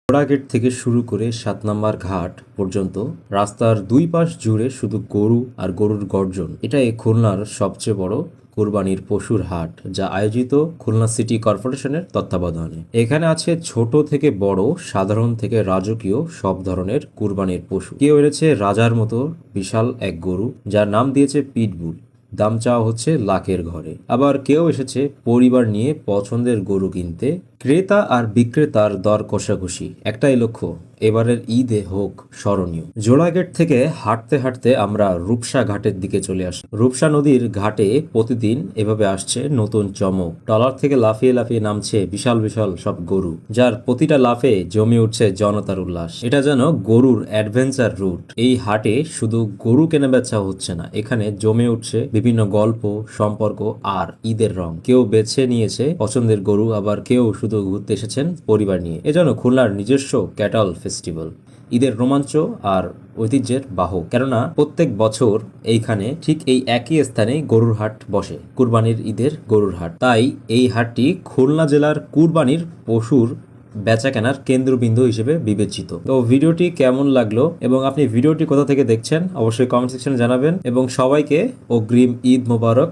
ঘোড়াগেট থেকে শুরু করে ৭ নম্বর ঘাট পর্যন্ত রাস্তার দুই পাশ জুড়ে শুধু গরু আর গরুর গর্জন। এটাই খুলনার সবচেয়ে বড় কুরবানির পশুর হাট, যা আয়োজিত খুলনা সিটি কর্পোরেশনের তত্ত্বাবধানে। এখানে আছে ছোট থেকে বড়, সাধারণ থেকে রাজকীয় সব ধরনের কুরবানির পশু। কেউ এনেছে রাজার মতো বিশাল এক গরু, যার নাম দিয়েছে পিটবুল। দাম চাওয়া হচ্ছে লাখের ঘরে। আবার কেউ এসেছে পরিবার নিয়ে পছন্দের গরু কিনতে। ক্রেতা আর বিক্রেতার দর কষাকষি, একটাই লক্ষ্য, এবারের ঈদে হোক স্মরণীয়। জোড়াগেট থেকে হাঁটতে হাঁটতে আমরা রূপসা ঘাটের দিকে চলে আসি। রূপসা নদীর ঘাটে প্রতিদিন এভাবে আসছে নতুন চমক। ট্রলার থেকে লাফিয়ে লাফিয়ে নামছে বিশাল বিশাল সব গরু, যার প্রতিটা লাফে জমে উঠছে জনতার উল্লাস। এটা যেন গরুর অ্যাডভেঞ্চার রুট। এই হাটে শুধু গরু কেনা বেচা হচ্ছে না, এখানে জমে উঠছে বিভিন্ন গল্প, সম্পর্ক আর ঈদের রং। কেউ বেছে নিয়েছে পছন্দের গরু, আবার কেউ শুধু ঘুরতে এসেছেন পরিবার নিয়ে। এজন্য খুলনার নিজস্ব ক্যাটল ফেস্টিভ্যাল, ঈদের রোমাঞ্চ আর ঐতিহ্যের বাহক। কেননা প্রত্যেক বছর এইখানে ঠিক এই একই স্থানে গরুর হাট বসে, কুরবানির ঈদের গরুর হাট। তাই এই হাটটি খুলনা জেলার কুরবানির পশুর বেচা কেনার কেন্দ্রবিন্দু হিসেবে বিবেচিত। তো ভিডিওটি কেমন লাগলো এবং আপনি ভিডিওটি কোথা থেকে দেখছেন অবশ্যই কমেন্ট সেকশনে জানাবেন, এবং সবাইকে অগ্রিম ঈদ মোবারক।